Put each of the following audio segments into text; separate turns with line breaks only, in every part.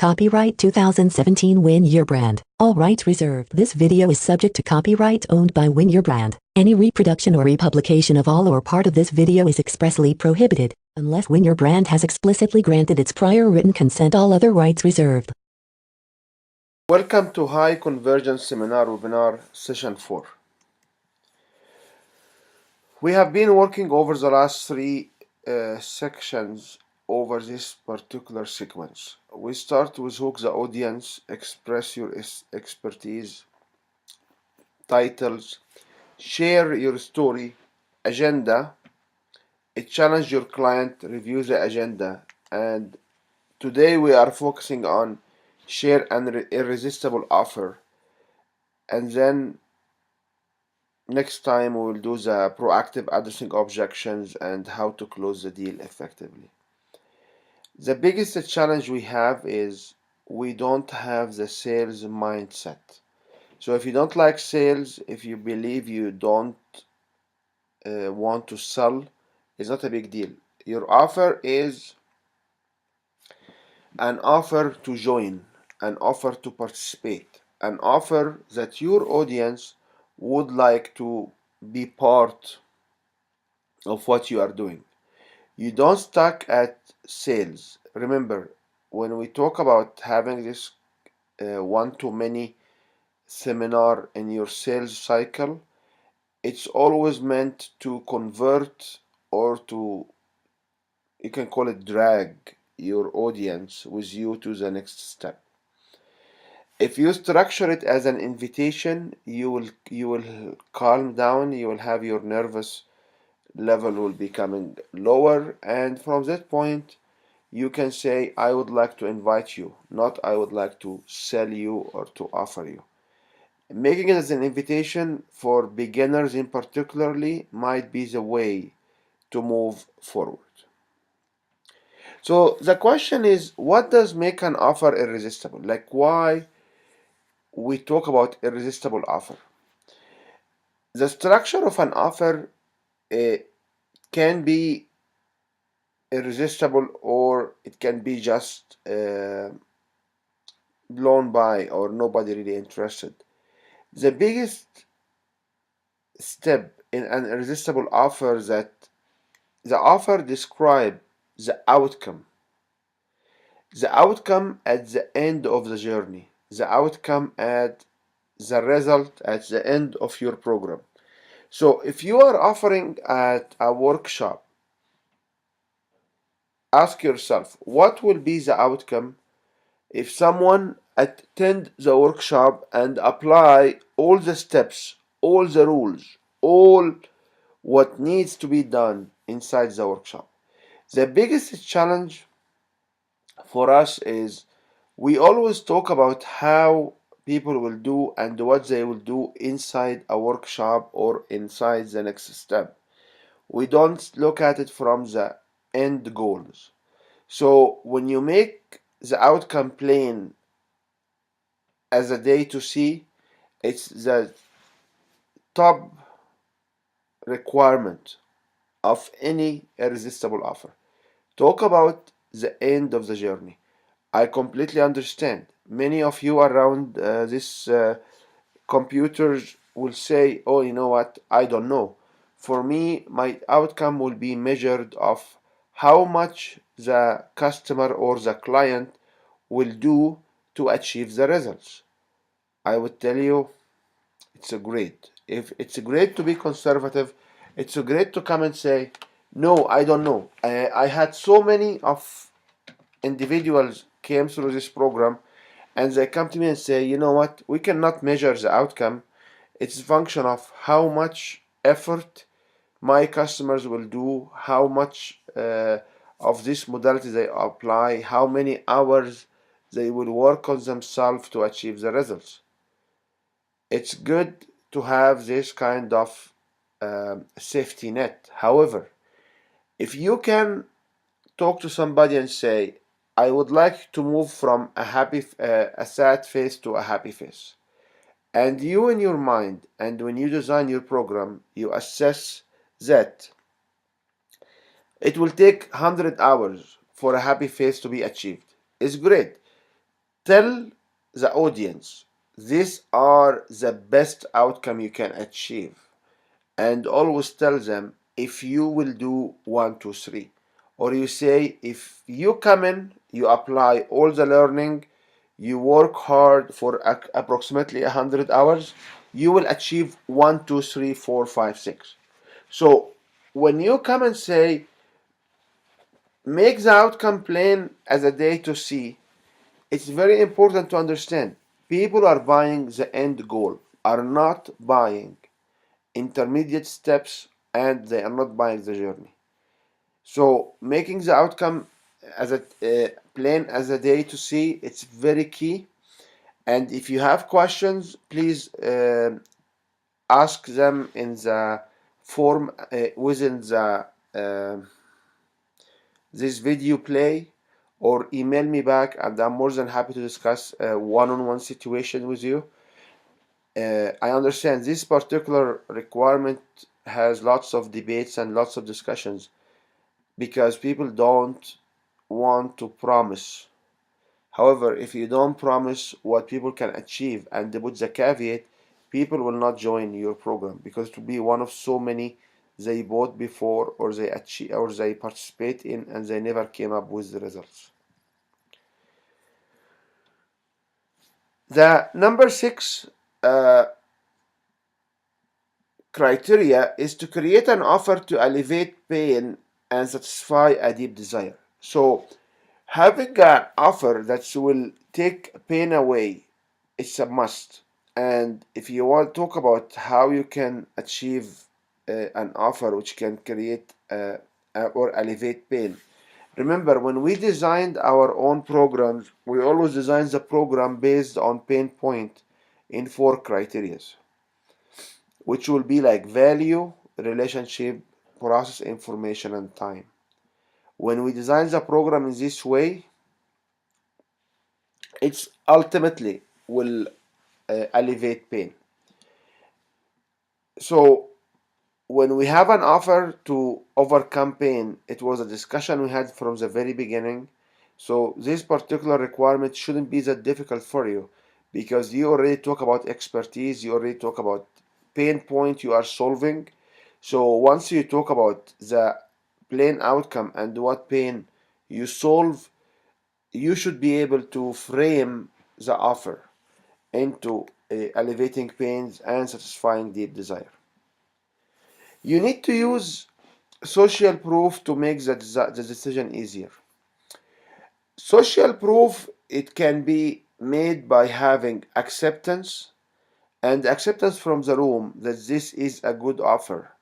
Copyright 2017 Win Your Brand. All rights reserved. This video is subject to copyright owned by Win Your Brand. Any reproduction or republication of all or part of this video is expressly prohibited, unless Win Your Brand has explicitly granted its prior written consent. All other rights reserved.
Welcome to High Convergence Seminar Webinar Session 4. We have been working over the last three sections over this particular sequence. We start with hook the audience, express your expertise, titles, share your story, agenda, challenge your client, review the agenda, and today we are focusing on share an irresistible offer, and then next time we will do the proactive addressing objections and how to close the deal effectively. The biggest challenge we have is we don't have the sales mindset. So if you don't like sales, if you believe you don't want to sell, it's not a big deal. Your offer is an offer to join, an offer to participate, an offer that your audience would like to be part of what you are doing. You don't stuck at sales. Remember, when we talk about having this one-to-many seminar in your sales cycle, it's always meant to convert or to, you can call it drag your audience with you to the next step. If you structure it as an invitation, you will calm down, you will have your nervous level will be coming lower, and from that point you can say, I would like to invite you, not I would like to sell you or to offer you. Making it as an invitation for beginners in particularly might be the way to move forward. So the question is, what does make an offer irresistible? Like, why we talk about irresistible offer? The structure of an offer can be irresistible, or it can be just blown by or nobody really interested. The biggest step in an irresistible offer that the offer describes the outcome at the end of the journey, the outcome at the result at the end of your program. So if you are offering at a workshop, ask yourself, what will be the outcome if someone attend the workshop and apply all the steps, all the rules, all what needs to be done inside the workshop? The biggest challenge for us is we always talk about how people will do and what they will do inside a workshop or inside the next step. We don't look at it from the end goals. So when you make the outcome plain as a day to see, it's the top requirement of any irresistible offer. Talk about the end of the journey. I completely understand. Many of you around this computers will say, oh, you know what, I don't know. For me, my outcome will be measured of how much the customer or the client will do to achieve the results. I would tell you, it's a great. If it's great to be conservative, it's great to come and say, no, I don't know. I had so many of individuals came through this program and they come to me and say, you know what, we cannot measure the outcome. It's a function of how much effort my customers will do, how much of this modality they apply, how many hours they will work on themselves to achieve the results. It's good to have this kind of safety net. However, if you can talk to somebody and say, I would like to move from a sad face to a happy face, and you in your mind, and when you design your program, you assess that it will take 100 hours for a happy face to be achieved. It's great. Tell the audience these are the best outcome you can achieve, and always tell them if you will do 1, 2, 3, or you say if you come in, you apply all the learning, you work hard for approximately 100 hours, you will achieve 1, 2, 3, 4, 5, 6. So when you come and say make the outcome plain as a day to see, it's very important to understand people are buying the end goal, are not buying intermediate steps, and they are not buying the journey. So making the outcome as a plain as a day to see, it's very key. And if you have questions, please ask them in the form within the this video play, or email me back, and I'm more than happy to discuss a one-on-one situation with you. I understand this particular requirement has lots of debates and lots of discussions because people don't want to promise. However, if you don't promise what people can achieve and they put the caveat, people will not join your program because to be one of so many they bought before, or they achieve, or they participate in, and they never came up with the results. The number 6 criteria is to create an offer to alleviate pain and satisfy a deep desire. So having an offer that will take pain away, it's a must. And if you want to talk about how you can achieve an offer which can create or alleviate pain, remember when we designed our own programs, we always design the program based on pain point in 4 criteria, which will be like value, relationship, process, information, and time. When we design the program in this way, it's ultimately will alleviate pain. So when we have an offer to overcome pain, it was a discussion we had from the very beginning. So this particular requirement shouldn't be that difficult for you because you already talk about expertise, you already talk about pain point you are solving. So once you talk about the plain outcome and what pain you solve, you should be able to frame the offer into alleviating pains and satisfying deep desire. You need to use social proof to make the decision easier. Social proof, it can be made by having acceptance, and acceptance from the room that this is a good offer.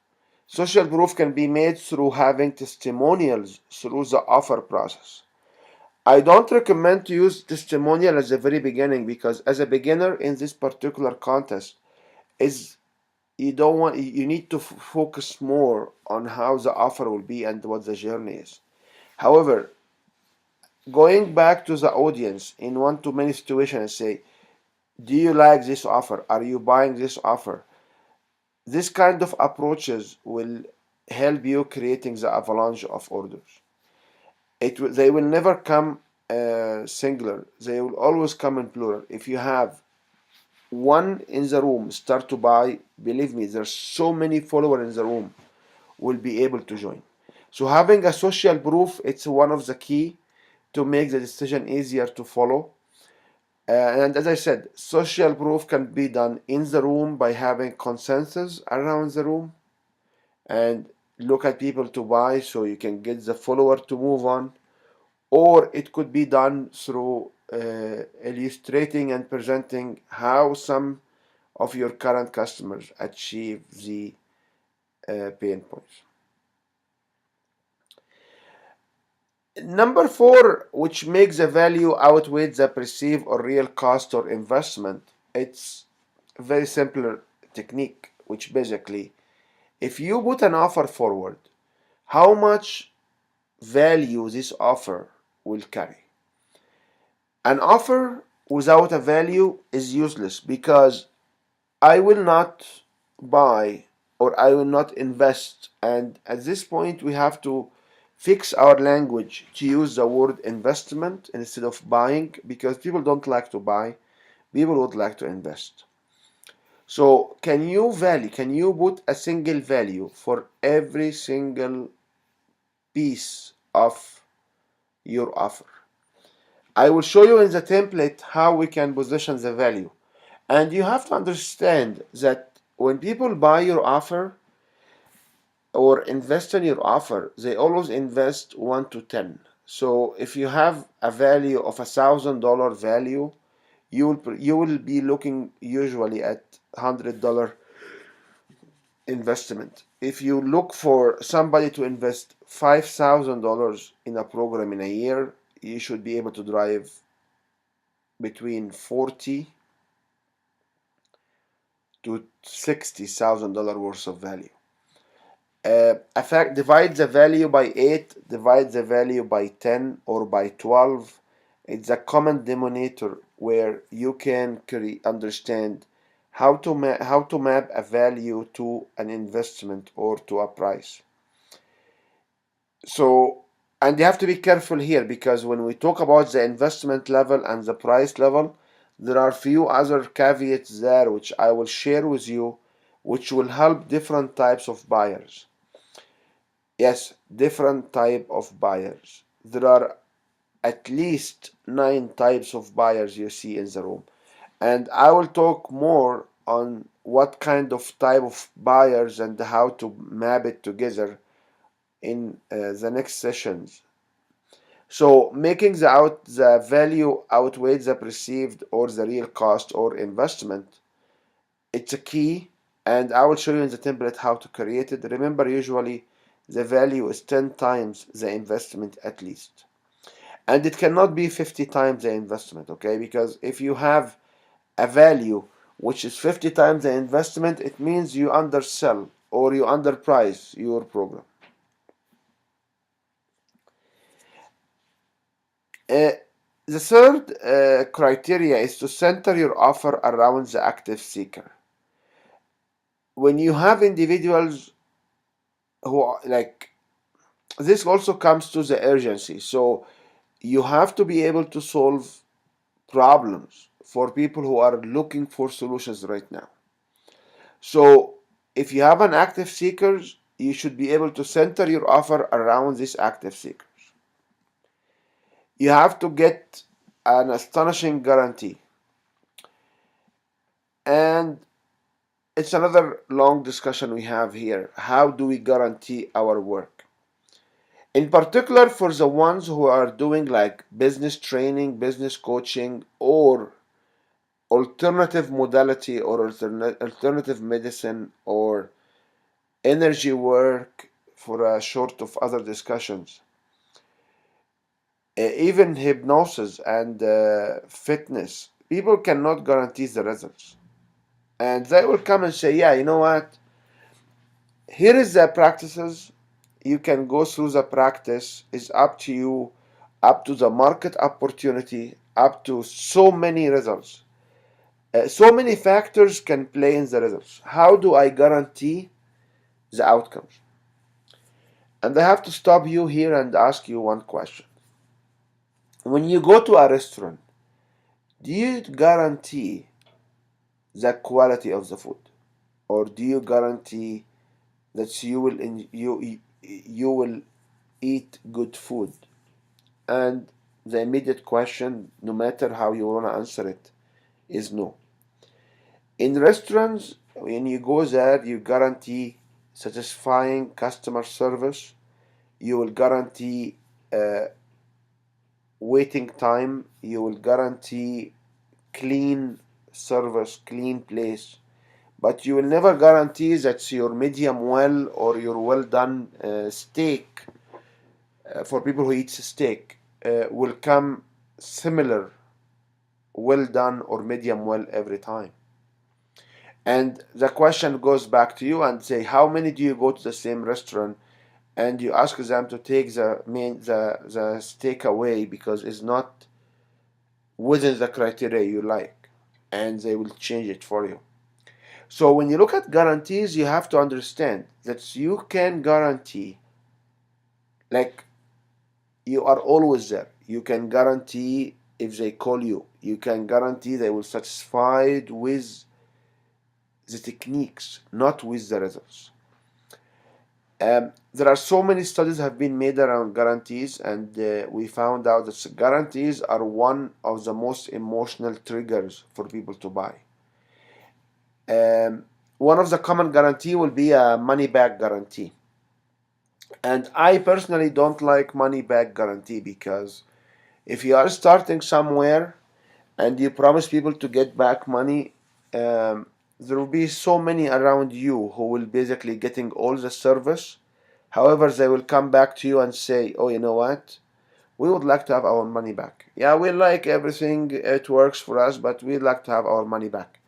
Social proof can be made through having testimonials through the offer process. I don't recommend to use testimonial at the very beginning because as a beginner in this particular contest, is you need to focus more on how the offer will be and what the journey is. However, going back to the audience in one to many situations and say, do you like this offer? Are you buying this offer? This kind of approaches will help you creating the avalanche of orders. They will never come singular. They will always come in plural. If you have one in the room start to buy, believe me, there's so many followers in the room will be able to join. So having a social proof, it's one of the key to make the decision easier to follow. And as I said, social proof can be done in the room by having consensus around the room and look at people to buy so you can get the follower to move on. Or it could be done through illustrating and presenting how some of your current customers achieve the pain points. Number 4, which makes the value outweigh the perceived or real cost or investment, it's a very simple technique, which basically, if you put an offer forward, how much value this offer will carry. An offer without a value is useless because I will not buy or I will not invest. And at this point, we have to fix our language to use the word investment instead of buying, because people don't like to buy, people would like to invest. So can you put a single value for every single piece of your offer? I will show you in the template how we can position the value. And you have to understand that when people buy your offer or invest in your offer, they always invest 1 to 10. So if you have a value of $1,000 value, you will be looking usually at $100 investment. If you look for somebody to invest $5,000 in a program in a year, you should be able to drive between 40 to $60,000 worth of value. A fact, divide the value by 8, divide the value by 10 or by 12. It's a common denominator where you can understand how to map a value to an investment or to a price. So, and you have to be careful here, because when we talk about the investment level and the price level, there are few other caveats there which I will share with you, which will help different types of buyers. Yes, different type of buyers. There are at least 9 types of buyers you see in the room. And I will talk more on what kind of type of buyers and how to map it together in the next sessions. So making the value outweigh the perceived or the real cost or investment, it's a key, and I will show you in the template how to create it. Remember, usually the value is 10 times the investment at least. And it cannot be 50 times the investment, okay? Because if you have a value which is 50 times the investment, it means you undersell or you underprice your program. The third criteria is to center your offer around the active seeker. When you have individuals who are like, this also comes to the urgency. So you have to be able to solve problems for people who are looking for solutions right now. So if you have an active seekers, you should be able to center your offer around these active seekers. You have to get an astonishing guarantee. And it's another long discussion we have here. How do we guarantee our work? In particular, for the ones who are doing like business training, business coaching, or alternative modality, or alternative medicine, or energy work, for a short of other discussions. Even hypnosis and fitness, people cannot guarantee the results. And they will come and say, yeah, you know what? Here is the practices. You can go through the practice. It's up to you, up to the market opportunity, up to so many results. So many factors can play in the results. How do I guarantee the outcomes? And I have to stop you here and ask you one question. When you go to a restaurant, do you guarantee the quality of the food, or do you guarantee that you will eat good food? And the immediate question, no matter how you want to answer it, is no. In restaurants, when you go there, you guarantee satisfying customer service. You will guarantee waiting time. You will guarantee clean service, clean place. But you will never guarantee that your medium well or your well done steak, for people who eat steak, will come similar, well done or medium well every time. And the question goes back to you and say, how many do you go to the same restaurant and you ask them to take the steak away because it's not within the criteria you like, and they will change it for you. So when you look at guarantees, you have to understand that you can guarantee, like you are always there. You can guarantee if they call you. You can guarantee they will satisfied with the techniques, not with the results. There are so many studies have been made around guarantees, and we found out that guarantees are one of the most emotional triggers for people to buy. One of the common guarantee will be a money back guarantee. And I personally don't like money back guarantee because if you are starting somewhere and you promise people to get back money, there will be so many around you who will basically getting all the service. However, they will come back to you and say, oh, you know what? We would like to have our money back. Yeah, we like everything, it works for us, but we'd like to have our money back.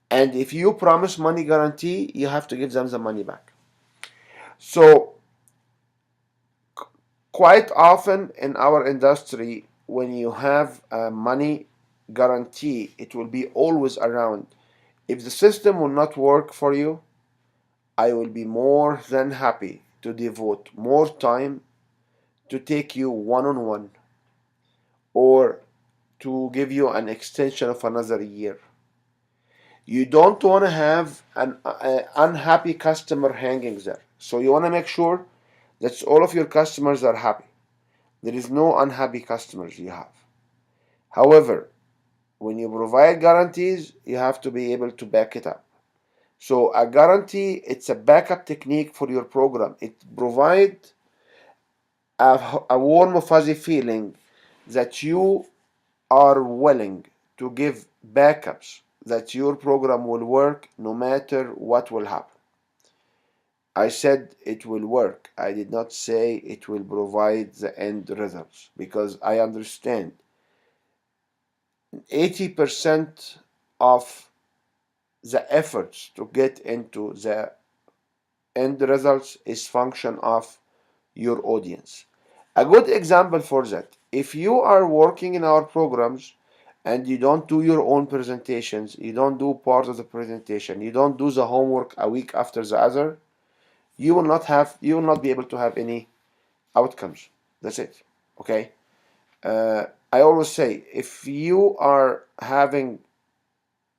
And if you promise money guarantee, you have to give them the money back. So, quite often in our industry, when you have a money guarantee, it will be always around. If the system will not work for you, I will be more than happy to devote more time to take you one-on-one or to give you an extension of another year. You don't want to have an unhappy customer hanging there. So you want to make sure that all of your customers are happy. There is no unhappy customers you have. However, when you provide guarantees, you have to be able to back it up. So a guarantee, it's a backup technique for your program. It provides a warm, fuzzy feeling that you are willing to give backups, that your program will work no matter what will happen. I said it will work. I did not say it will provide the end results because I understand 80% of the efforts to get into the end results is function of your audience. A good example for that, if you are working in our programs and you don't do your own presentations, you don't do part of the presentation, you don't do the homework a week after the other, you will not be able to have any outcomes. That's it. Okay. I always say if you are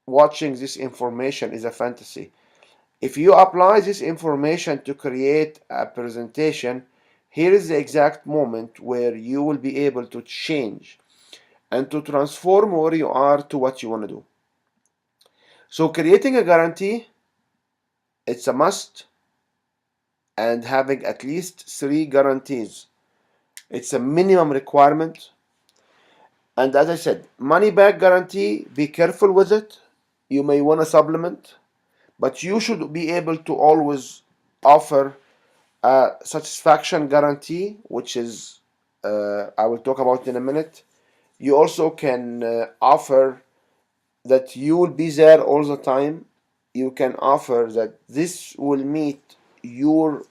watching this information is a fantasy. If you apply this information to create a presentation, here is the exact moment where you will be able to change and to transform where you are to what you want to do. So creating a guarantee, it's a must, and having at least 3 guarantees, it's a minimum requirement. And as I said, money back guarantee, be careful with it. You may want to supplement, but you should be able to always offer a satisfaction guarantee, which is I will talk about in a minute. You also can offer that you will be there all the time. You can offer that this will meet your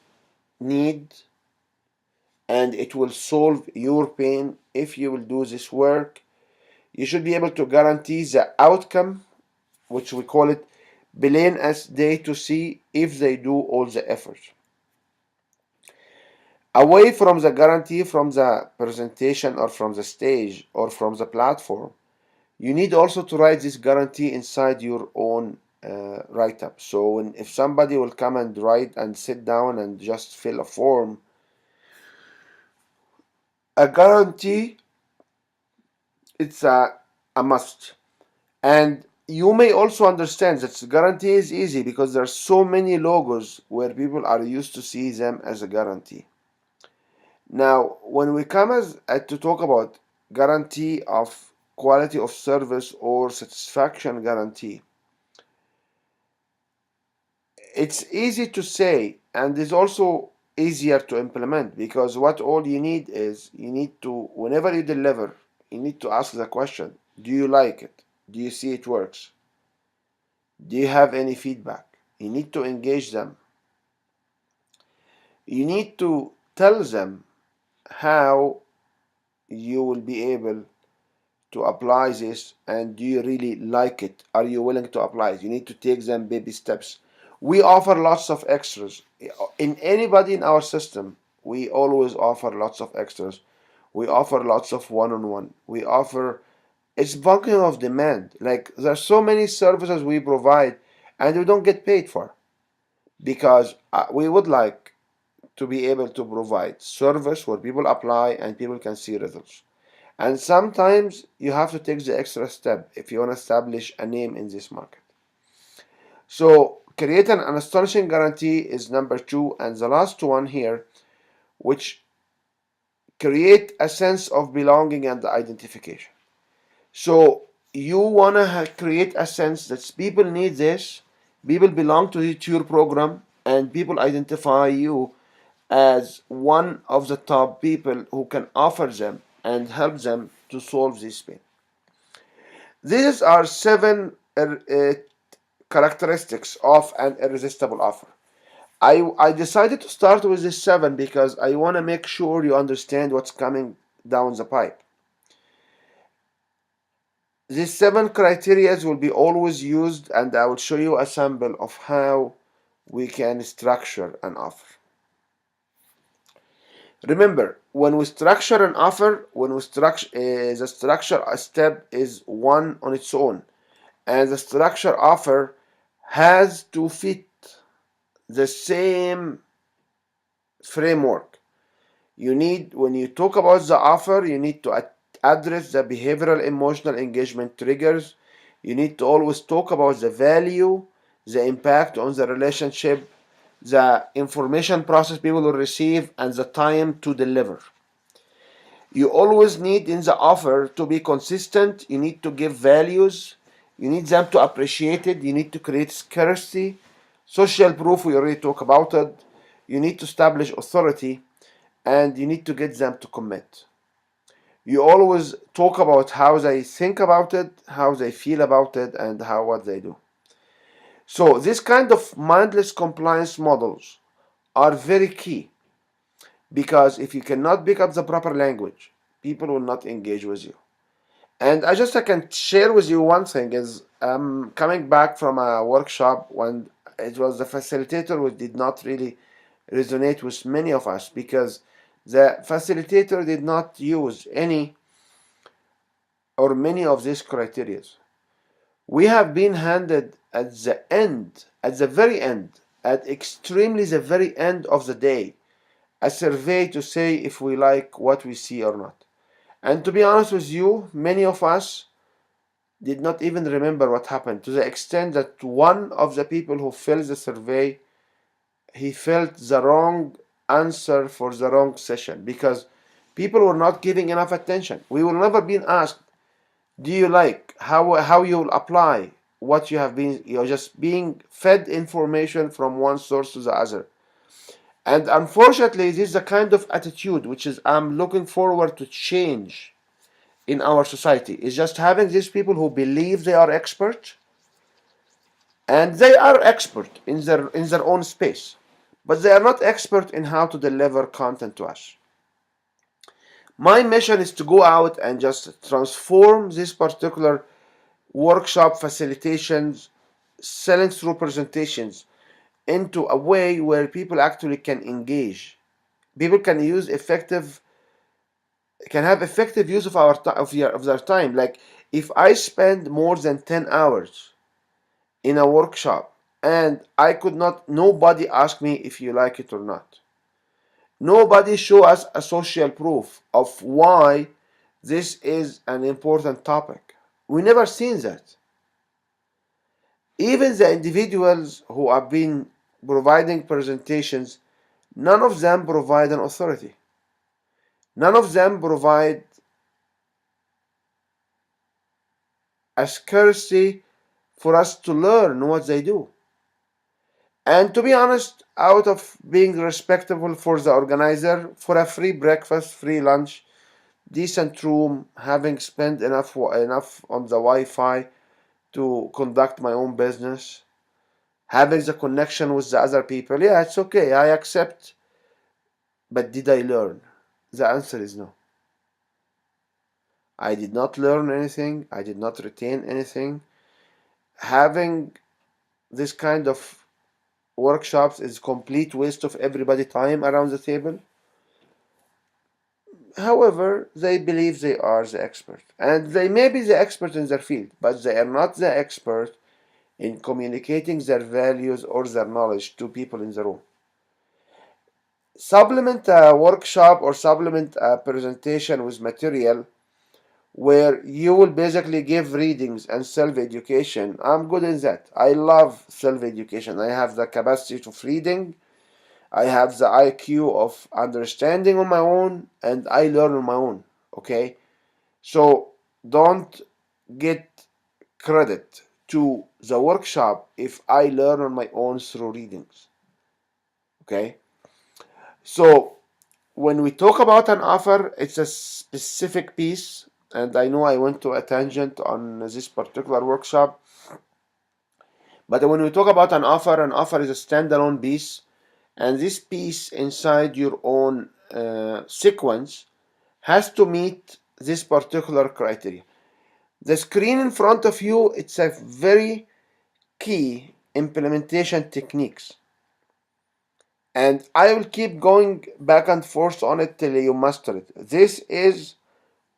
need and it will solve your pain if you will do this work. You should be able to guarantee the outcome, which we call it plain as day to see if they do all the effort. Away from the guarantee from the presentation or from the stage or from the platform, you need also to write this guarantee inside your own write-up. So if somebody will come and write and sit down and just fill a form, a guarantee, it's a must. And you may also understand that the guarantee is easy because there are so many logos where people are used to see them as a guarantee. Now, when we come to talk about guarantee of quality of service or satisfaction guarantee, it's easy to say and is also easier to implement because what all you need is you need to, whenever you deliver, you need to ask the question, do you like it? Do you see it works? Do you have any feedback? You need to engage them. You need to tell them how you will be able to apply this and do you really like it? Are you willing to apply it? You need to take them baby steps. We offer lots of extras. In anybody in our system, we always offer lots of extras. We offer lots of one-on-one. We offer, it's function of demand. Like there's so many services we provide and we don't get paid for because we would like to be able to provide service where people apply and people can see results. And sometimes you have to take the extra step if you want to establish a name in this market. So create an astonishing guarantee is number 2, and the last one here, which create a sense of belonging and identification. So you want to create a sense that people need this, people belong to your program, and people identify you as one of the top people who can offer them and help them to solve this pain. These are 7 characteristics of an irresistible offer. I decided to start with this 7 because I want to make sure you understand what's coming down the pipe. These 7 criteria will be always used, and I will show you a sample of how we can structure an offer. Remember, when we structure an offer, the structure step is one on its own, and the structure offer has to fit the same framework. When you talk about the offer, you need to address the behavioral emotional engagement triggers. You need to always talk about the value, the impact on the relationship, the information process people will receive, and the time to deliver. You always need in the offer to be consistent. You need to give values. You need them to appreciate it. You need to create scarcity. Social proof, we already talked about it. You need to establish authority, and you need to get them to commit. You always talk about how they think about it, how they feel about it, and what they do. So this kind of mindless compliance models are very key because if you cannot pick up the proper language, people will not engage with you. And I can share with you one thing is I'm coming back from a workshop when it was the facilitator who did not really resonate with many of us because the facilitator did not use any or many of these criteria. We have been handed at the end, at the very end, at extremely the very end of the day, a survey to say if we like what we see or not. And to be honest with you, many of us did not even remember what happened, to the extent that one of the people who filled the survey, he felt the wrong answer for the wrong session because people were not giving enough attention. We will never be asked, do you like how you will apply what you have been, you're just being fed information from one source to the other. And unfortunately, this is the kind of attitude which is I'm looking forward to change in our society. Is just having these people who believe they are expert, and they are expert in their own space, but they are not expert in how to deliver content to us. My mission is to go out and just transform this particular workshop facilitations, selling through presentations into a way where people actually can engage. People can have effective use of their time. Like if I spend more than 10 hours in a workshop and nobody ask me if you like it or not. Nobody show us a social proof of why this is an important topic. We never seen that. Even the individuals who have been providing presentations, none of them provide an authority. None of them provide a scarcity for us to learn what they do. And to be honest, out of being respectable for the organizer, for a free breakfast, free lunch, decent room, having spent enough on the Wi-Fi to conduct my own business, having the connection with the other people, yeah, it's okay, I accept. But did I learn? The answer is no. I did not learn anything. I did not retain anything. Having this kind of workshops is complete waste of everybody's time around the table. However, they believe they are the expert, and they may be the expert in their field, but they are not the expert in communicating their values or their knowledge to people in the room. Supplement a workshop or supplement a presentation with material where you will basically give readings and self-education. I'm good in that. I love self-education. I have the capacity of reading. I have the IQ of understanding on my own, and I learn on my own. Okay? So don't get credit to the workshop if I learn on my own through readings. Okay? So when we talk about an offer, it's a specific piece, and I know I went to a tangent on this particular workshop, but when we talk about an offer is a standalone piece, and this piece inside your own sequence has to meet this particular criteria. The screen in front of you, it's a very key implementation techniques. And I will keep going back and forth on it till you master it. This is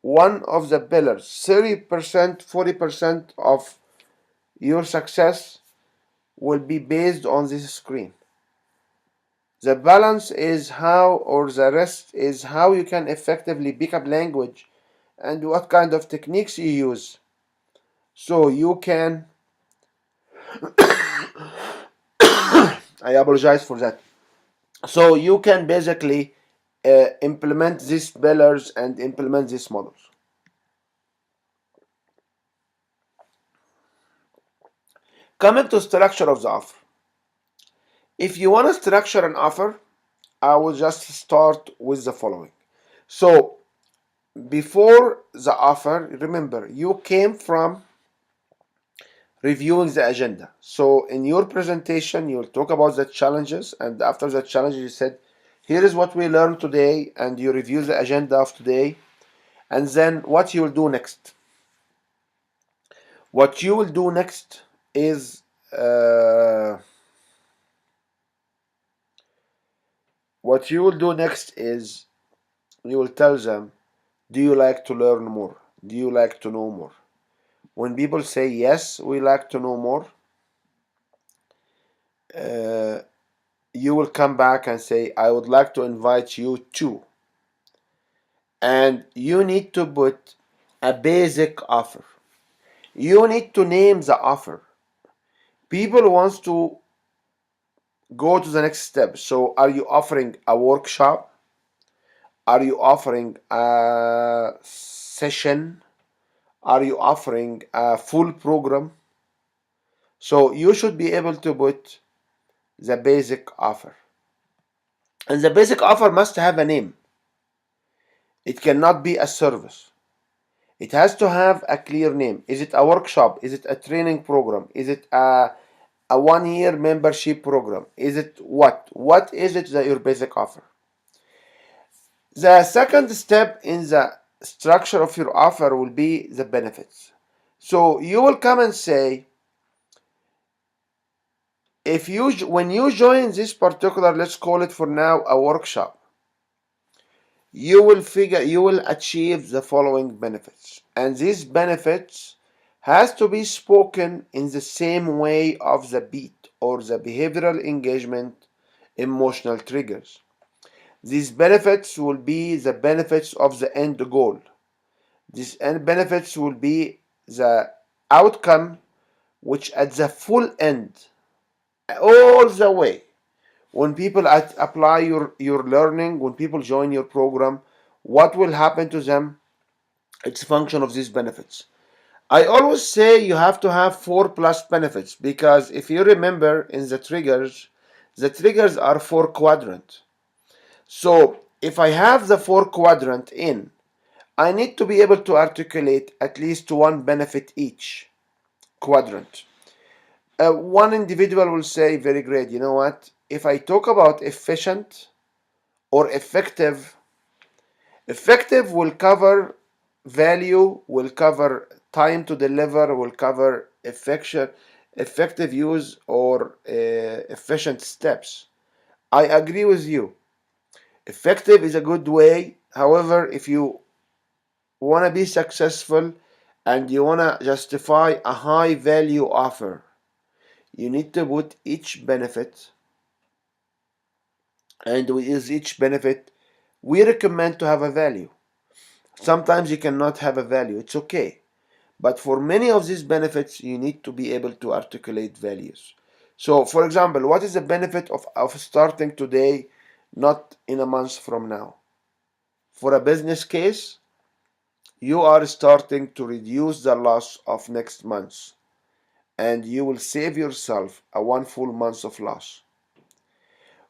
one of the pillars. 30%, 40% of your success will be based on this screen. The balance is how, or the rest is how you can effectively pick up language and what kind of techniques you use. So you can, I apologize for that. So you can basically implement these pillars and implement these models. Coming to structure of the offer. If you want to structure an offer, I will just start with the following. So before the offer, remember, you came from reviewing the agenda. So in your presentation, you will talk about the challenges, and after the challenges, you said, here is what we learned today, and you review the agenda of today, and then what you will do next. What you will do next is you will tell them, do you like to learn more? Do you like to know more? When people say yes, we like to know more, you will come back and say, I would like to invite you to. And you need to put a basic offer. You need to name the offer. People want to go to the next step. So are you offering a workshop? Are you offering a session? Are you offering a full program? So you should be able to put the basic offer. And the basic offer must have a name. It cannot be a service. It has to have a clear name. Is it a workshop? Is it a training program? Is it a 1-year membership program? Is it what? What is it that your basic offer? The second step in the structure of your offer will be the benefits. So you will come and say, when you join this particular, let's call it for now a workshop, you will achieve the following benefits, and these benefits has to be spoken in the same way of the beat or the behavioral engagement emotional triggers. These benefits will be the benefits of the end goal. These end benefits will be the outcome which at the full end, all the way, when people apply your learning, when people join your program, what will happen to them? It's a function of these benefits. I always say you have to have 4+ benefits, because if you remember in the triggers are 4 quadrant. So if I have the 4 quadrant in, I need to be able to articulate at least one benefit each quadrant. One individual will say, very great, you know what? If I talk about efficient or effective, effective will cover value, will cover time to deliver, will cover effective use or efficient steps. I agree with you. Effective is a good way. However, if you want to be successful and you want to justify a high value offer, you need to put each benefit, and with each benefit we recommend to have a value. Sometimes you cannot have a value, it's okay, but for many of these benefits you need to be able to articulate values. So for example, what is the benefit of starting today, not in a month from now? For a business case, you are starting to reduce the loss of next month, and you will save yourself a 1 full month of loss.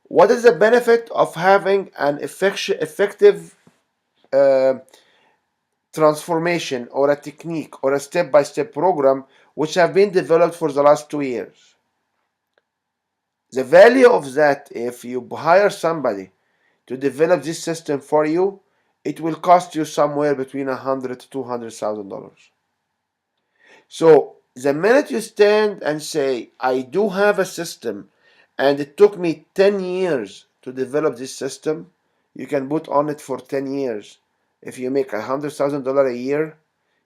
What is the benefit of having an effective uh, transformation or a technique or a step-by-step program which have been developed for the last 2 years? The value of that, if you hire somebody to develop this system for you, it will cost you somewhere between $100,000 to $200,000. So the minute you stand and say, I do have a system and it took me 10 years to develop this system, you can put on it for 10 years. If you make $100,000 a year,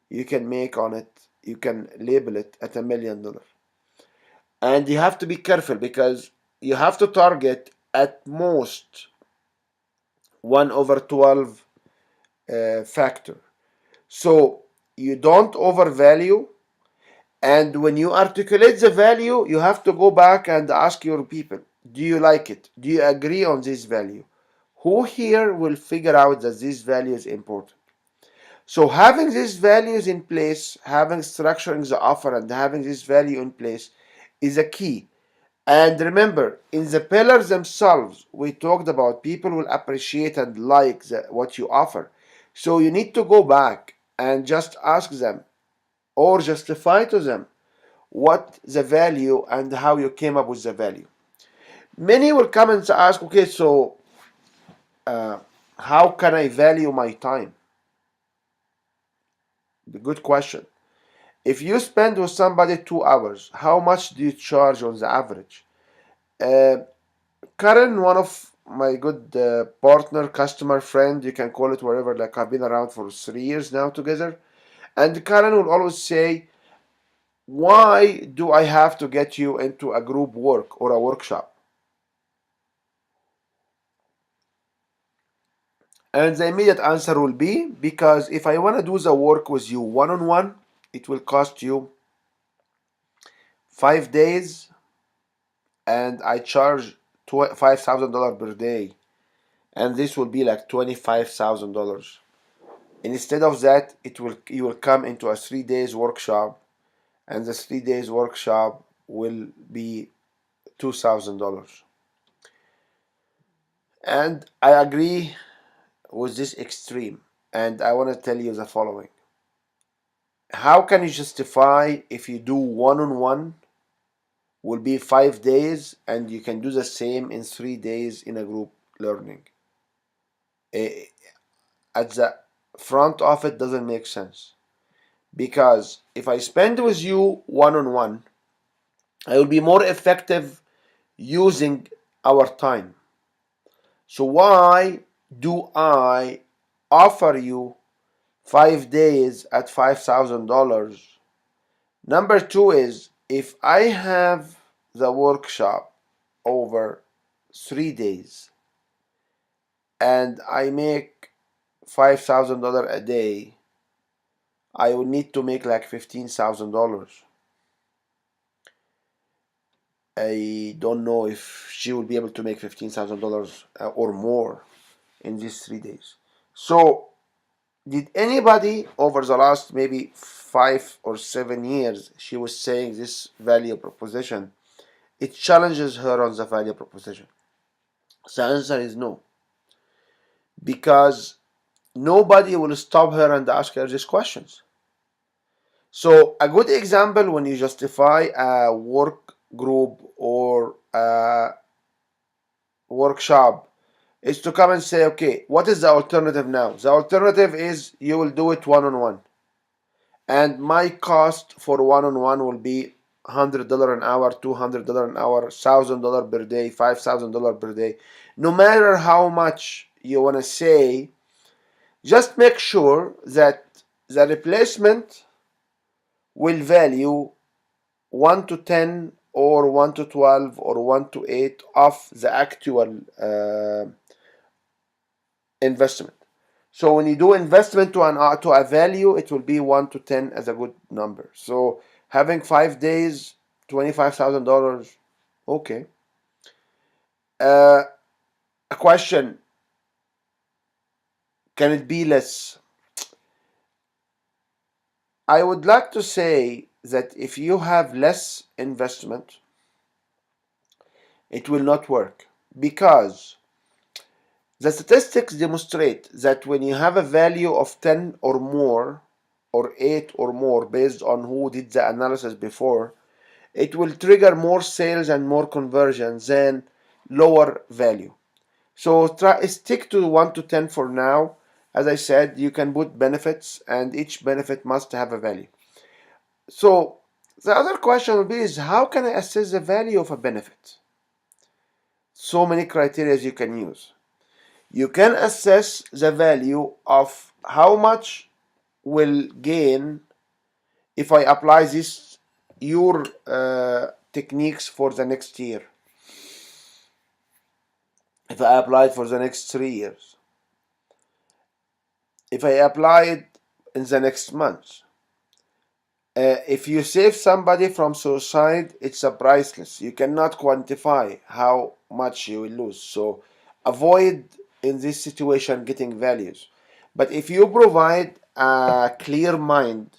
you can make on it, you can label it at $1,000,000. And you have to be careful because you have to target at most 1 over 12 factor. So you don't overvalue. And when you articulate the value, you have to go back and ask your people, do you like it? Do you agree on this value? Who here will figure out that this value is important? So having these values in place, having structuring the offer and having this value in place is a key. And remember, in the pillars themselves, we talked about people will appreciate and like what you offer. So you need to go back and just ask them or justify to them what the value and how you came up with the value. Many will come and ask, okay, so how can I value my time? Good question. If you spend with somebody 2 hours, how much do you charge on the average? Karen, one of my good partner, customer, friend, you can call it whatever, like I've been around for 3 years now together. And Karen will always say, why do I have to get you into a group work or a workshop? And the immediate answer will be, because if I want to do the work with you one-on-one, it will cost you 5 days and I charge $5,000 per day. And this will be like $25,000. Instead of that, you will come into a 3 days workshop, and the 3 days workshop will be $2,000. And I agree with this extreme, and I want to tell you the following. How can you justify if you do one-on-one will be 5 days and you can do the same in 3 days in a group learning? At the front of it doesn't make sense, because if I spend with you one-on-one, I will be more effective using our time. So why do I offer you 5 days at $5,000? Number two is, if I have the workshop over 3 days and I make $5,000 a day, I will need to make like $15,000. I don't know if she will be able to make $15,000 or more in these 3 days. So, did anybody over the last maybe 5 or 7 years, she was saying this value proposition, it challenges her on the value proposition? The answer is no, because nobody will stop her and ask her these questions. So a good example when you justify a work group or a workshop is to come and say, okay, what is the alternative now? The alternative is you will do it one-on-one. And my cost for one-on-one will be $100 an hour, $200 an hour, $1,000 per day, $5,000 per day. No matter how much you want to say, Just make sure that the replacement will value 1 to 10 or 1 to 12 or 1 to 8 of the actual investment. So when you do investment to a value, it will be 1 to 10 as a good number. So having 5 days, $25,000, okay. A question, can it be less? I would like to say that if you have less investment, it will not work, because the statistics demonstrate that when you have a value of 10 or more or 8 or more based on who did the analysis before, it will trigger more sales and more conversions than lower value. So stick to 1 to 10 for now. As I said, you can put benefits, and each benefit must have a value. So the other question will be is, how can I assess the value of a benefit? So many criteria you can use. You can assess the value of how much will gain if I apply your techniques for the next year. If I apply it for the next 3 years. If I apply it in the next month. If you save somebody from suicide, it's a priceless. You cannot quantify how much you will lose. So avoid in this situation getting values. But if you provide a clear mind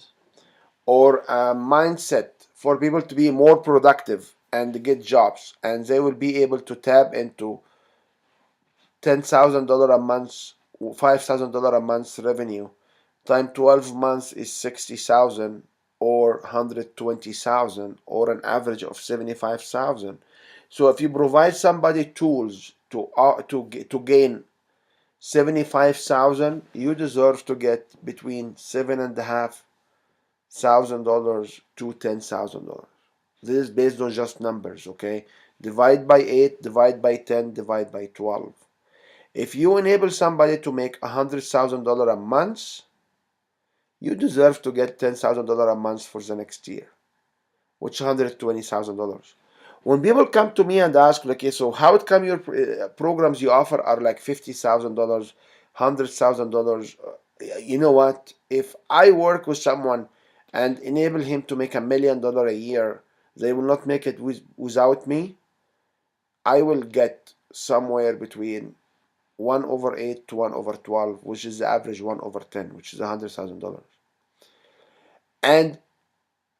or a mindset for people to be more productive and get jobs, and they will be able to tap into $10,000 a month, $5,000 a month revenue, time 12 months is 60,000 or 120,000 or an average of 75,000. So if you provide somebody tools to gain 75,000, you deserve to get between $7,500 to $10,000. This is based on just numbers, okay? Divide by 8, divide by 10, divide by 12. If you enable somebody to make $100,000 a month, you deserve to get $10,000 a month for the next year, which is $120,000. When people come to me and ask, okay, so how it come your programs you offer are like $50,000, $100,000? You know what? If I work with someone and enable him to make $1 million a year, they will not make it without me. I will get somewhere between 1 over 8 to 1 over 12, which is the average 1 over 10, which is $100,000. And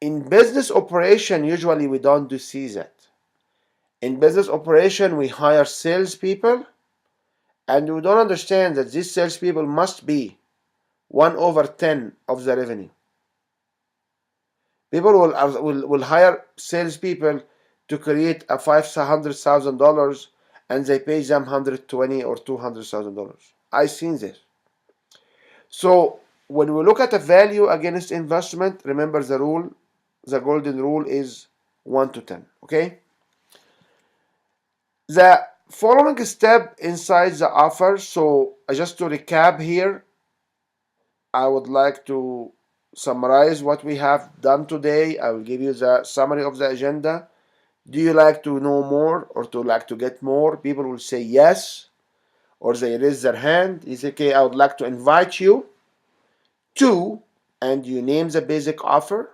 in business operation, usually we don't see that. In business operation, we hire salespeople, and we don't understand that these salespeople must be 1 over 10 of the revenue. People will hire salespeople to create a $500,000, and they pay them $120,000 or $200,000. I've seen this. So when we look at a value against investment, remember the rule, the golden rule is 1 to 10, okay? The following step inside the offer, so just to recap here, I would like to summarize what we have done today. I will give you the summary of the agenda. Do you like to know more or to like to get more? People will say yes, or they raise their hand. You say, okay, I would like to invite you to, and you name the basic offer.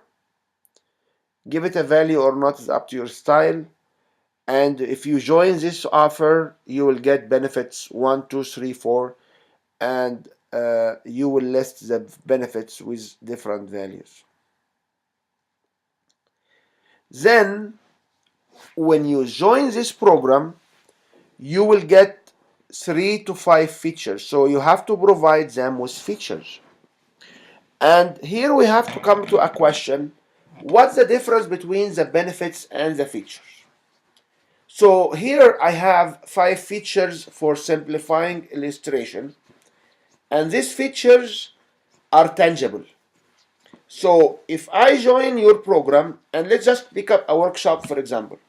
Give it a value or not is up to your style. And if you join this offer, you will get benefits 1, 2, 3, 4, and you will list the benefits with different values. Then, when you join this program, you will get 3 to 5 features. So you have to provide them with features. And here we have to come to a question: what's the difference between the benefits and the features? So here I have 5 features for simplifying illustration, and these features are tangible. So if I join your program, and let's just pick up a workshop for example.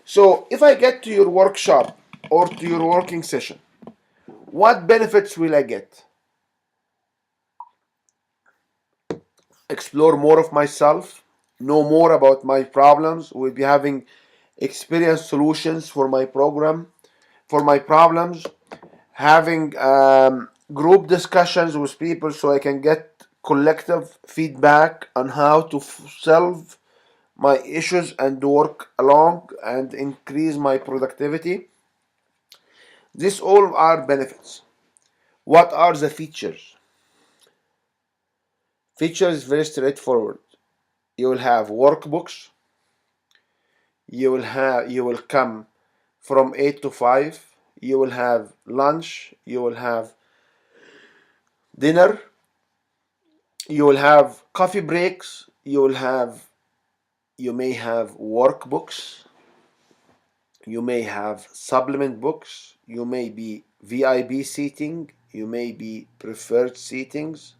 So if I get to your workshop or to your working session, what benefits will I get? explore more of myself, know more about my problems. We'll be having experience solutions for my program, for my problems, having group discussions with people so I can get collective feedback on how to solve my issues and work along and increase my productivity. These all are benefits. What are the features? Features is very straightforward. You will have workbooks. You will come from 8 to 5. You will have lunch. You will have dinner. You will have coffee breaks. You may have workbooks. You may have supplement books. You may be VIP seating. You may be preferred seatings.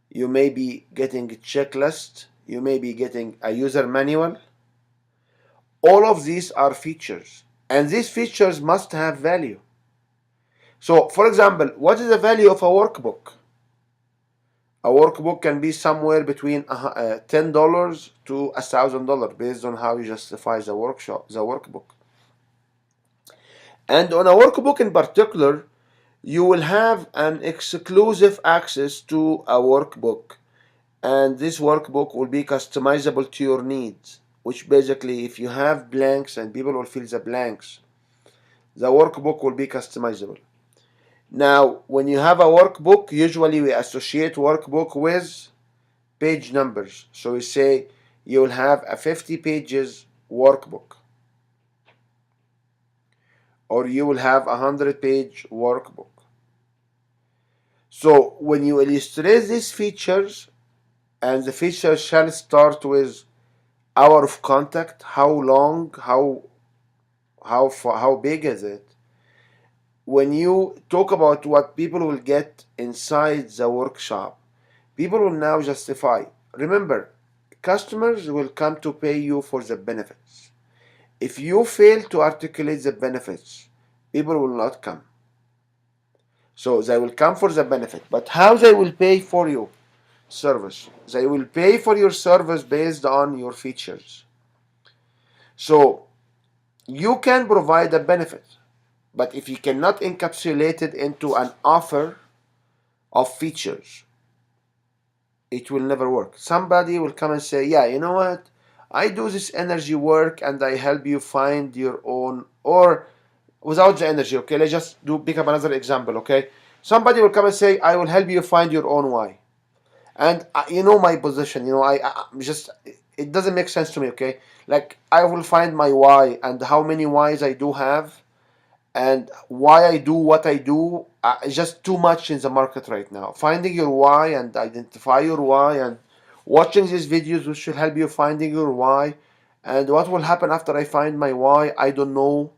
You may be getting a checklist. You may be getting a user manual. All of these are features, and these features must have value. So, for example, what is the value of a workbook? A workbook can be somewhere between $10 to $1,000 based on how you justify the workbook. And on a workbook in particular, you will have an exclusive access to a workbook, and this workbook will be customizable to your needs, which basically, if you have blanks and people will fill the blanks, the workbook will be customizable. Now, when you have a workbook, usually we associate workbook with page numbers. So we say you will have a 50 pages workbook, or you will have a 100-page workbook. So when you illustrate these features, and the features shall start with hour of contact, how long, how big is it? When you talk about what people will get inside the workshop, people will now justify. Remember, customers will come to pay you for the benefits. If you fail to articulate the benefits, people will not come. So they will come for the benefit, but how they will pay for you? Service. They will pay for your service based on your features. So you can provide a benefit, but if you cannot encapsulate it into an offer of features, it will never work. Somebody will come and say, yeah, you know what? I do this energy work and I help you find your own, or without the energy, okay? Let's just pick up another example, okay? Somebody will come and say, I will help you find your own why. And you know my position, I just, it doesn't make sense to me, okay? Like, I will find my why and how many whys I do have and why I do what I do. It's just too much in the market right now. Finding your why and identify your why and watching these videos which should help you finding your why. And what will happen after I find my why, I don't know.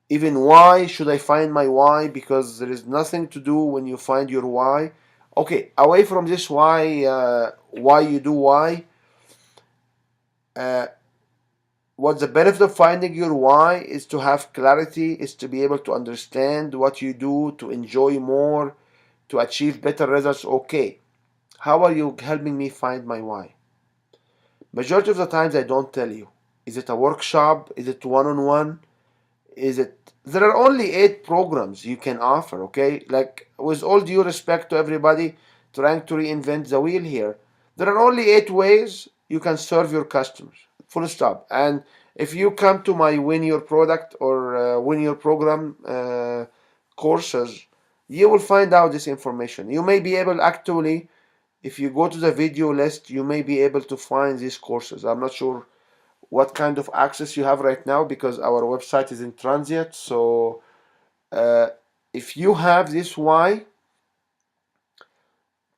Even why should I find my why, because there is nothing to do when you find your why. Okay, away from this why you do why, what's the benefit of finding your why is to have clarity, is to be able to understand what you do, to enjoy more, to achieve better results. Okay, how are you helping me find my why? Majority of the times I don't tell you. Is it a workshop? Is it one-on-one? There are only 8 programs you can offer, okay? Like, with all due respect to everybody trying to reinvent the wheel here, there are only 8 ways you can serve your customers, full stop. And if you come to my Win Your Product or Win Your Program courses, you will find out this information. You may be able, actually, if you go to the video list, you may be able to find these courses. I'm not sure what kind of access you have right now because our website is in transit. So if you have this why,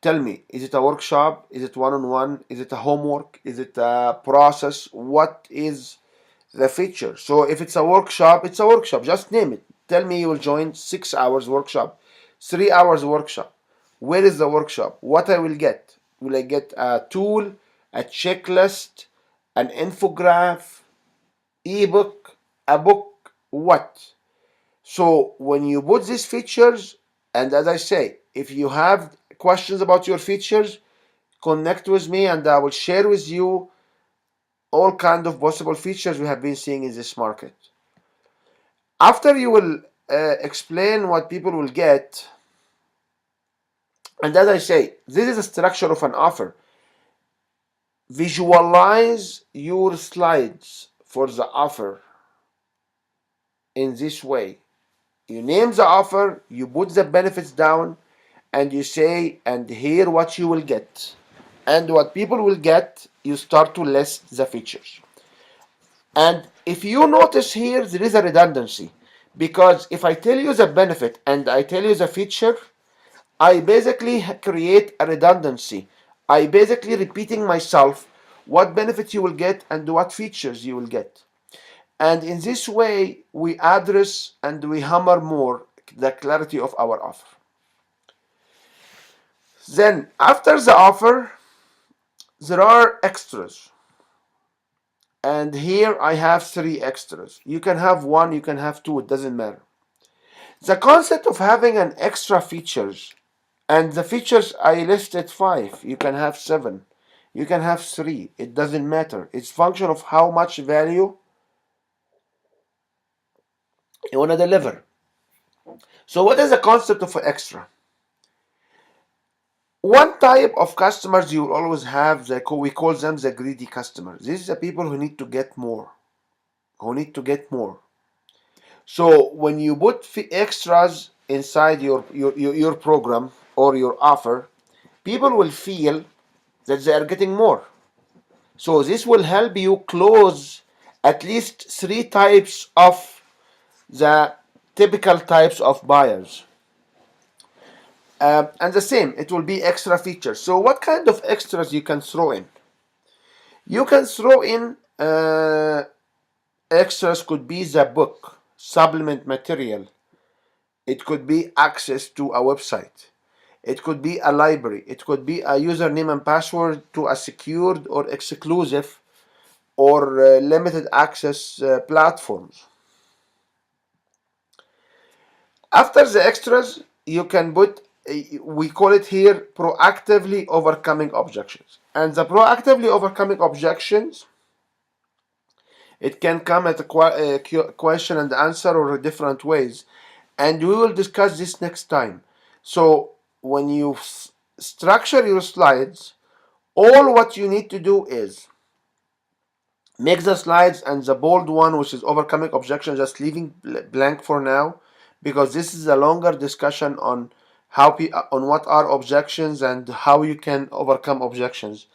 tell me, is it a workshop? Is it one-on-one? Is it a homework? Is it a process? What is the feature? So if it's a workshop, it's a workshop. Just name it. Tell me you will join 6 hours workshop, 3 hours workshop. Where is the workshop? What I will get? Will I get a tool, a checklist, an infograph, ebook, a book, what? So when you put these features, and as I say, if you have questions about your features, connect with me and I will share with you all kind of possible features we have been seeing in this market. After you will explain what people will get, and as I say, this is the structure of an offer. Visualize your slides for the offer in this way. You name the offer, you put the benefits down, and you say, and here what you will get. And what people will get, you start to list the features. And if you notice here, there is a redundancy. Because if I tell you the benefit and I tell you the feature, I basically create a redundancy. I basically repeating myself what benefits you will get and what features you will get. And in this way, we address and we hammer more the clarity of our offer. Then, after the offer, there are extras. And here I have 3 extras. You can have 1, you can have 2, it doesn't matter. The concept of having an extra features, and the features I listed 5, you can have 7, you can have 3, it doesn't matter. It's function of how much value you want to deliver. So what is the concept of extra? One type of customers you will always have, we call them the greedy customers. These are the people who need to get more, So when you put extras inside your program or your offer, people will feel that they are getting more. So this will help you close at least 3 types of the typical types of buyers. And the same, it will be extra features. So what kind of extras you can throw in? You can throw in extras could be the book, supplement material. It could be access to a website. It could be a library. It could be a username and password to a secured or exclusive or limited access platforms. After the extras, you can put, we call it here, proactively overcoming objections. And the proactively overcoming objections, it can come at a question and answer or different ways. And we will discuss this next time. So when you structure your slides, all what you need to do is make the slides and the bold one, which is overcoming objection, just leaving blank for now, because this is a longer discussion on on what are objections and how you can overcome objections,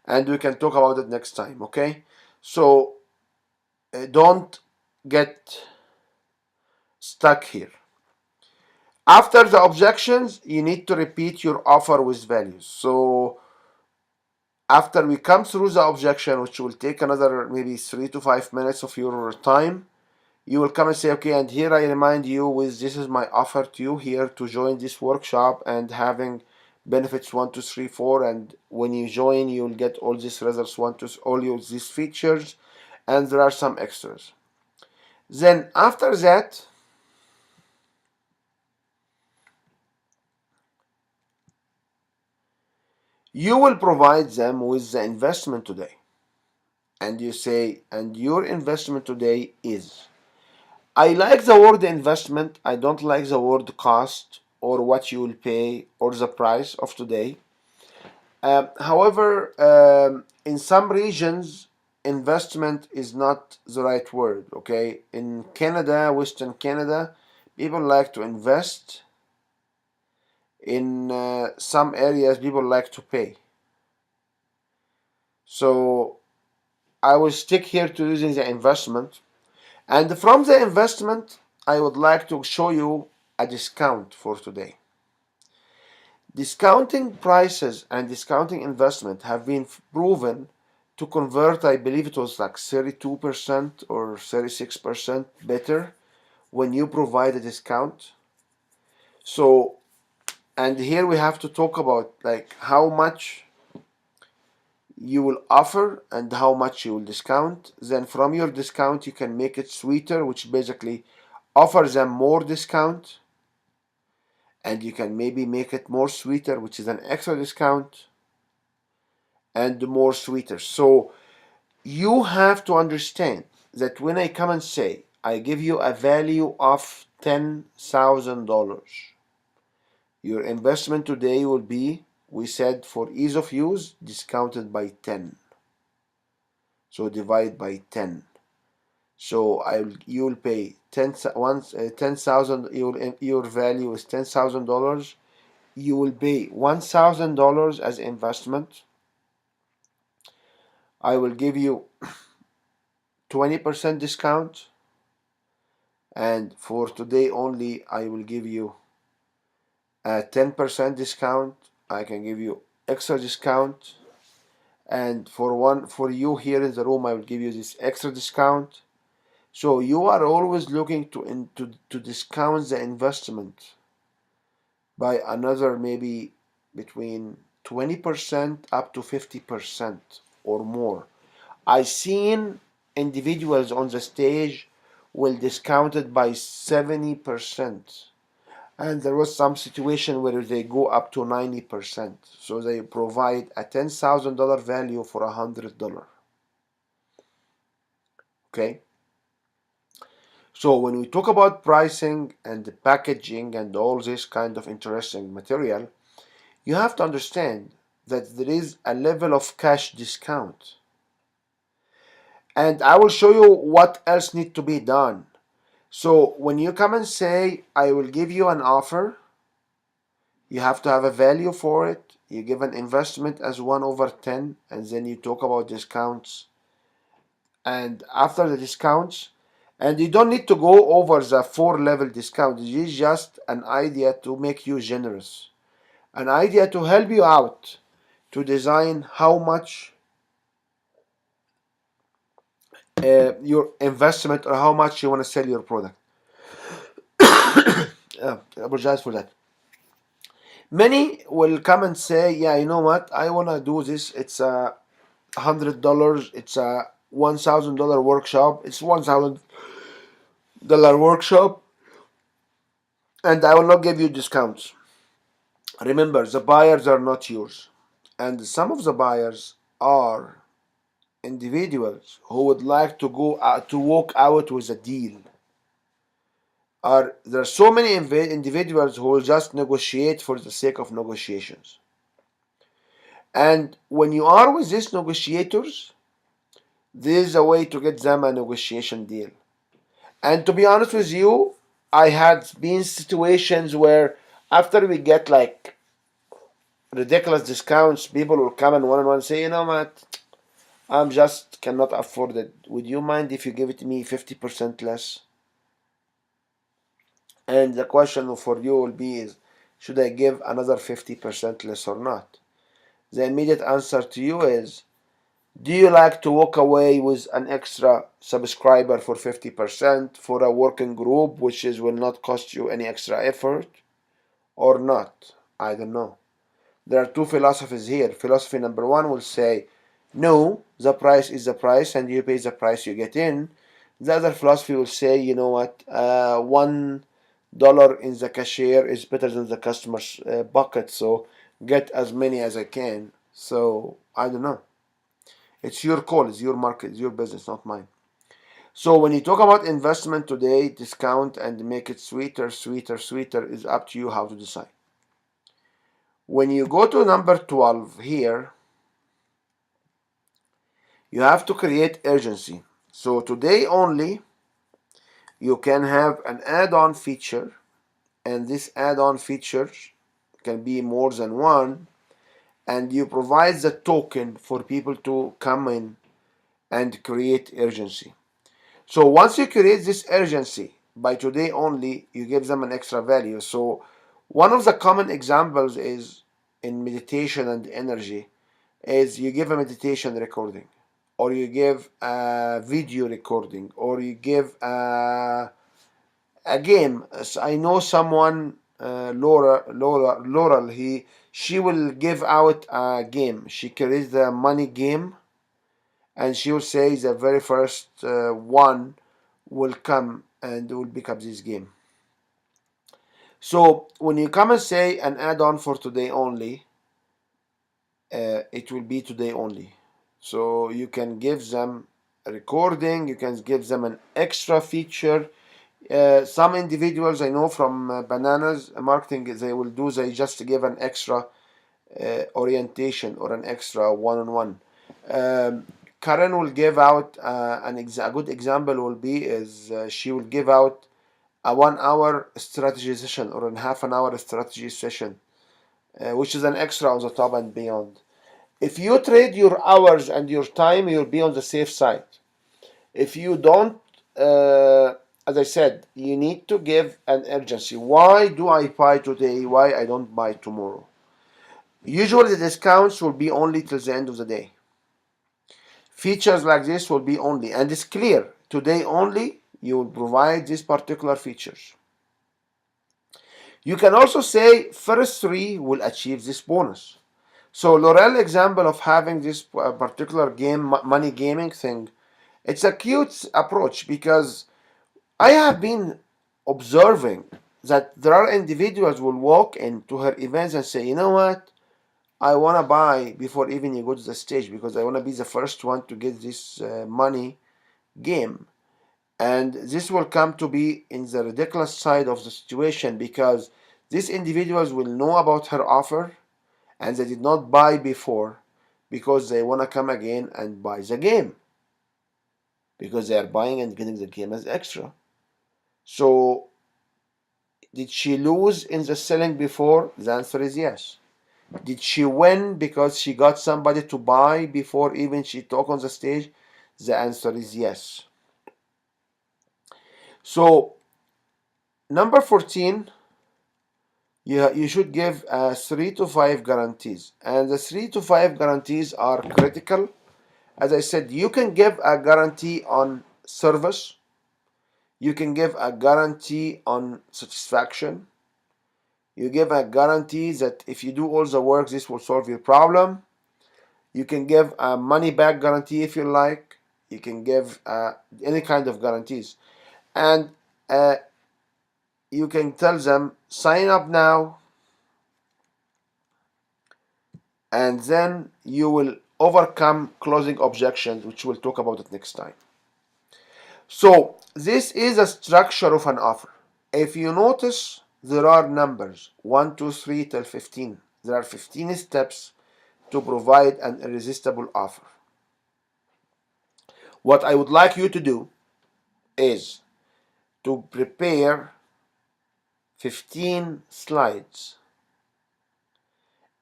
and we can talk about it next time. Okay, so don't get stuck here. After the objections, you need to repeat your offer with values. So after we come through the objection, which will take another maybe 3 to 5 minutes of your time, you will come and say, okay, and here I remind you with this is my offer to you here to join this workshop and having benefits 1, 2, 3, 4, and when you join, you will get all these results, all these features, and there are some extras. Then after that, you will provide them with the investment today. And you say, and your investment today is. I like the word investment. I don't like the word cost or what you will pay or the price of today. However, in some regions, investment is not the right word. Okay, in Canada, Western Canada, people like to invest. In some areas, people like to pay. So I will stick here to using the investment. And from the investment, I would like to show you a discount for today. Discounting prices and discounting investment have been proven to convert, I believe it was like 32% or 36% better when you provide a discount. So, and here we have to talk about like how much you will offer and how much you will discount. Then from your discount, you can make it sweeter, which basically offers them more discount. And you can maybe make it more sweeter, which is an extra discount. and more sweeter. So you have to understand that when I come and say I give you a value of $10,000, your investment today will be, we said for ease of use, discounted by 10. So divide by 10. So you will pay 10,000. Your value is $10,000. You will pay $1,000 as investment. I will give you 20% discount, and for today only I will give you a 10% discount. I can give you extra discount, and for you here in the room I will give you this extra discount. So you are always looking to discount the investment by another maybe between 20% up to 50% or more. I seen individuals on the stage will discount it by 70%. And there was some situation where they go up to 90%. So they provide a $10,000 value for $100. Okay? So when we talk about pricing and the packaging and all this kind of interesting material, you have to understand that there is a level of cash discount. And I will show you what else needs to be done. So when you come and say, I will give you an offer, you have to have a value for it. You give an investment as 1/10, and then you talk about discounts. And after the discounts, and you don't need to go over the 4-level discount. It is just an idea to make you generous, an idea to help you out to design how much your investment or how much you want to sell your product. I apologize for that. Many will come and say, yeah, you know what, I want to do this. It's $100. It's a $1,000 workshop. It's $1,000 workshop, and I will not give you discounts. Remember, the buyers are not yours, and some of the buyers are individuals who would like to go to walk out with a deal. There are so many individuals who will just negotiate for the sake of negotiations. And when you are with these negotiators, there is a way to get them a negotiation deal. And to be honest with you, I had been situations where after we get like ridiculous discounts, people will come and one-on-one say, you know what, I'm just cannot afford it. Would you mind if you give it to me 50% less? And the question for you will be is, should I give another 50% less or not? The immediate answer to you is, do you like to walk away with an extra subscriber for 50% for a working group, which will not cost you any extra effort, or not? I don't know. There are two philosophies here. Philosophy number one will say, no, the price is the price and you pay the price you get in. The other philosophy will say, you know what, $1 in the cashier is better than the customer's bucket, so get as many as I can. So I don't know. It's your call, it's your market, it's your business, not mine. So when you talk about investment today, discount and make it sweeter, sweeter, sweeter is up to you how to decide. When you go to number 12 here, you have to create urgency. So today only, you can have an add-on feature, and this add-on feature can be more than one, and you provide the token for people to come in and create urgency. So once you create this urgency, by today only, you give them an extra value. So one of the common examples is in meditation and energy is you give a meditation recording, or you give a video recording, or you give a game. I know someone, Laurel, she will give out a game. She creates the money game, and she will say the very first one will come and will pick up this game. So when you come and say an add-on for today only, it will be today only. So you can give them a recording, you can give them an extra feature. Some individuals I know from Bananas marketing, they just give an extra orientation or an extra one-on-one. Karen will give out a good example will be is she will give out a 1 hour strategy session or a half an hour strategy session, which is an extra on the top and beyond. If you trade your hours and your time, you'll be on the safe side. If you don't, as I said, you need to give an urgency. Why do I buy today? Why I don't buy tomorrow? Usually the discounts will be only till the end of the day. Features like this will be only, and it's clear, today only you will provide these particular features. You can also say first 3 will achieve this bonus. So Laurel example of having this particular game, money gaming thing, it's a cute approach because I have been observing that there are individuals will walk into her events and say, you know what, I want to buy before even you go to the stage because I want to be the first one to get this money game. And this will come to be in the ridiculous side of the situation because these individuals will know about her offer and they did not buy before because they want to come again and buy the game because they are buying and getting the game as extra. So did she lose in the selling before? The answer is yes. Did she win because she got somebody to buy before even she talked on the stage? The answer is yes. So number 14, you should give 3 to 5 guarantees, and the 3 to 5 guarantees are critical. As I said, you can give a guarantee on service, you can give a guarantee on satisfaction, you give a guarantee that if you do all the work this will solve your problem, you can give a money back guarantee if you like, you can give any kind of guarantees, and you can tell them sign up now and then you will overcome closing objections, which we'll talk about it next time. So this is a structure of an offer. If you notice, there are numbers 1, 2, 3 till 15. There are 15 steps to provide an irresistible offer. What I would like you to do is to prepare 15 slides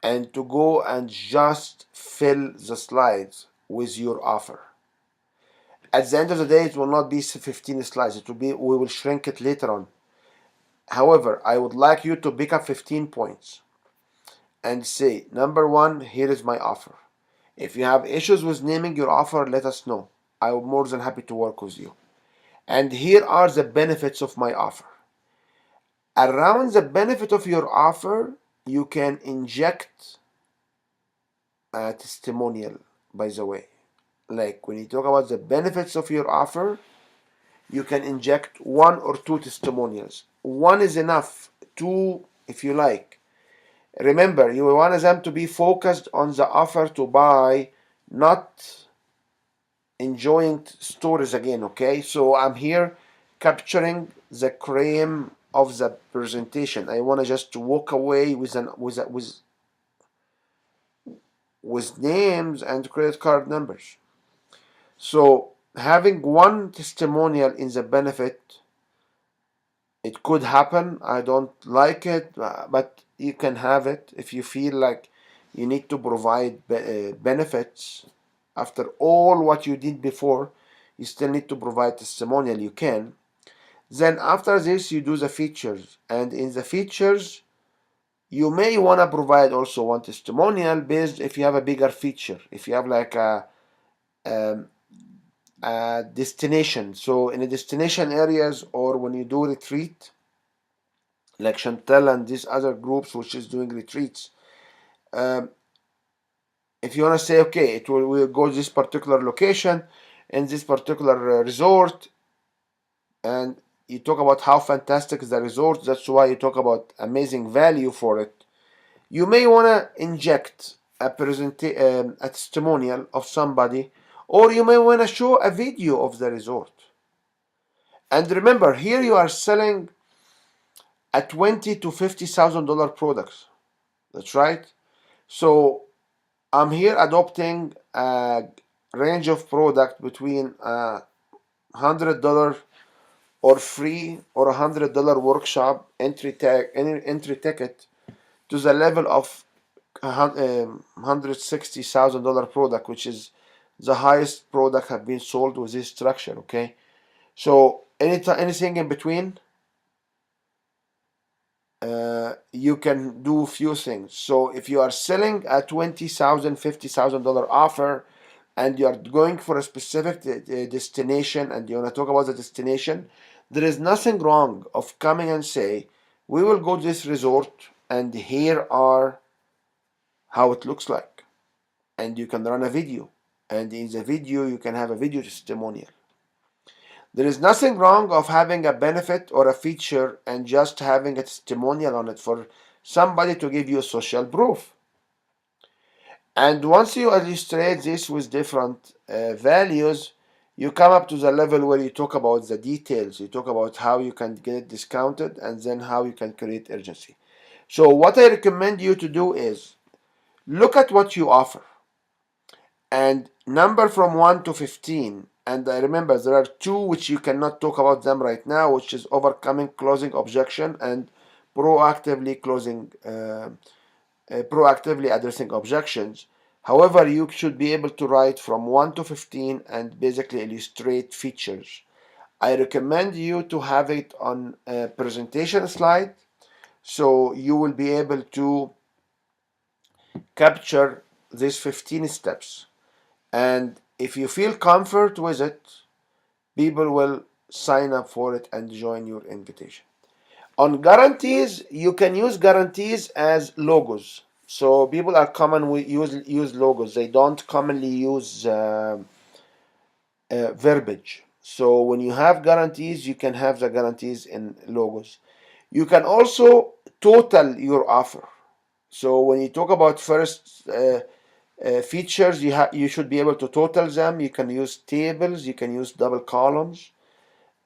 and to go and just fill the slides with your offer. At the end of the day, it will not be 15 slides. It will be, we will shrink it later on. However, I would like you to pick up 15 points and say, number 1, here is my offer. If you have issues with naming your offer, let us know. I am more than happy to work with you. And here are the benefits of my offer. Around the benefit of your offer, you can inject a testimonial, by the way. Like when you talk about the benefits of your offer, you can inject 1 or 2 testimonials. 1 is enough, 2 if you like. Remember, you want them to be focused on the offer to buy, not enjoying stories again, okay? So I'm here capturing the cream of the presentation. I want to just walk away with names and credit card numbers. So having 1 testimonial in the benefit, it could happen. I don't like it, but you can have it if you feel like you need to provide benefits after all what you did before. You still need to provide testimonial, you can. Then after this you do the features, and in the features you may want to provide also 1 testimonial based if you have a bigger feature, if you have like a destination. So in the destination areas, or when you do retreat like Chantel and these other groups which is doing retreats, if you want to say, okay, we'll go to this particular location in this particular resort, and you talk about how fantastic is the resort, that's why you talk about amazing value for it, you may want to inject a testimonial of somebody, or you may want to show a video of the resort. And remember, here you are selling a $20,000 to $50,000 products. That's right. So I'm here adopting a range of product between $100 or free or $100 workshop entry ticket to the level of $160,000 product, which is the highest product have been sold with this structure. Okay, so anything in between, you can do few things. So if you are selling a $20,000, $50,000 offer, and you are going for a specific destination, and you want to talk about the destination, there is nothing wrong of coming and say, we will go to this resort, and here are how it looks like, and you can run a video, and in the video you can have a video testimonial. There is nothing wrong of having a benefit or a feature and just having a testimonial on it for somebody to give you social proof. And once you illustrate this with different values, you come up to the level where you talk about the details. You talk about how you can get it discounted, and then how you can create urgency. So what I recommend you to do is look at what you offer and number from 1 to 15. And I remember there are two which you cannot talk about them right now, which is overcoming closing objection and proactively addressing objections. However, you should be able to write from 1 to 15 and basically illustrate features. I recommend you to have it on a presentation slide, so you will be able to capture these 15 steps. And if you feel comfort with it, people will sign up for it and join your invitation. On guarantees, you can use guarantees as logos. So people are commonly use logos. They don't commonly use verbiage. So when you have guarantees, you can have the guarantees in logos. You can also total your offer. So when you talk about first features, you should be able to total them. You can use tables, you can use double columns.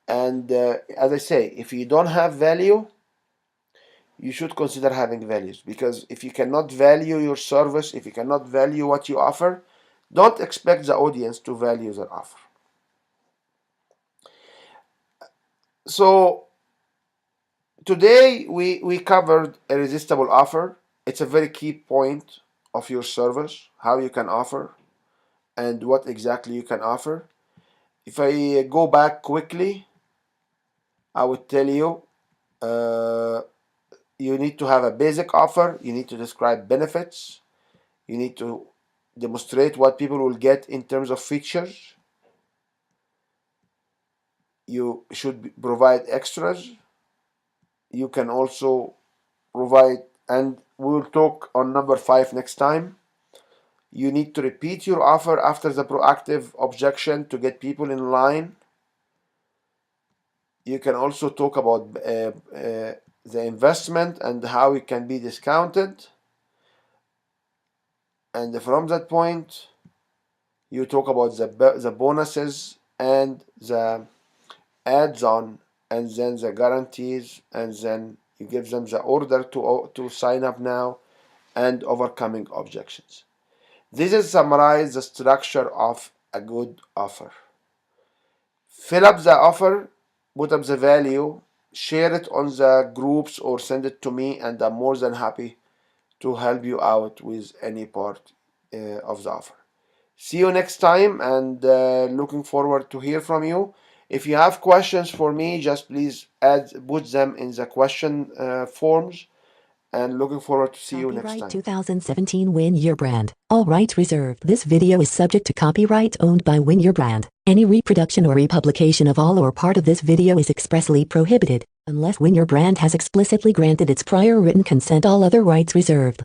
And as I say, if you don't have value, you should consider having values, because if you cannot value your service, if you cannot value what you offer, don't expect the audience to value their offer. So today we covered irresistible offer. It's a very key point of your service, how you can offer and what exactly you can offer. If I go back quickly, I would tell you you need to have a basic offer, you need to describe benefits, you need to demonstrate what people will get in terms of features, you should provide extras, you can also provide, and we will talk on number 5 next time. You need to repeat your offer after the proactive objection to get people in line. You can also talk about the investment and how it can be discounted. And from that point, you talk about the bonuses and the adds-on, and then the guarantees, and then you give them the order to sign up now, and overcoming objections. This is summarize the structure of a good offer. Fill up the offer, put up the value, share it on the groups or send it to me, and I'm more than happy to help you out with any part of the offer. See you next time, and looking forward to hear from you. If you have questions for me, just please put them in the question forms, and looking forward to see you next
Copyright
time.
2017 Win Your Brand. All rights reserved. This video is subject to copyright owned by Win Your Brand. Any reproduction or republication of all or part of this video is expressly prohibited, unless Win Your Brand has explicitly granted its prior written consent. All other rights reserved.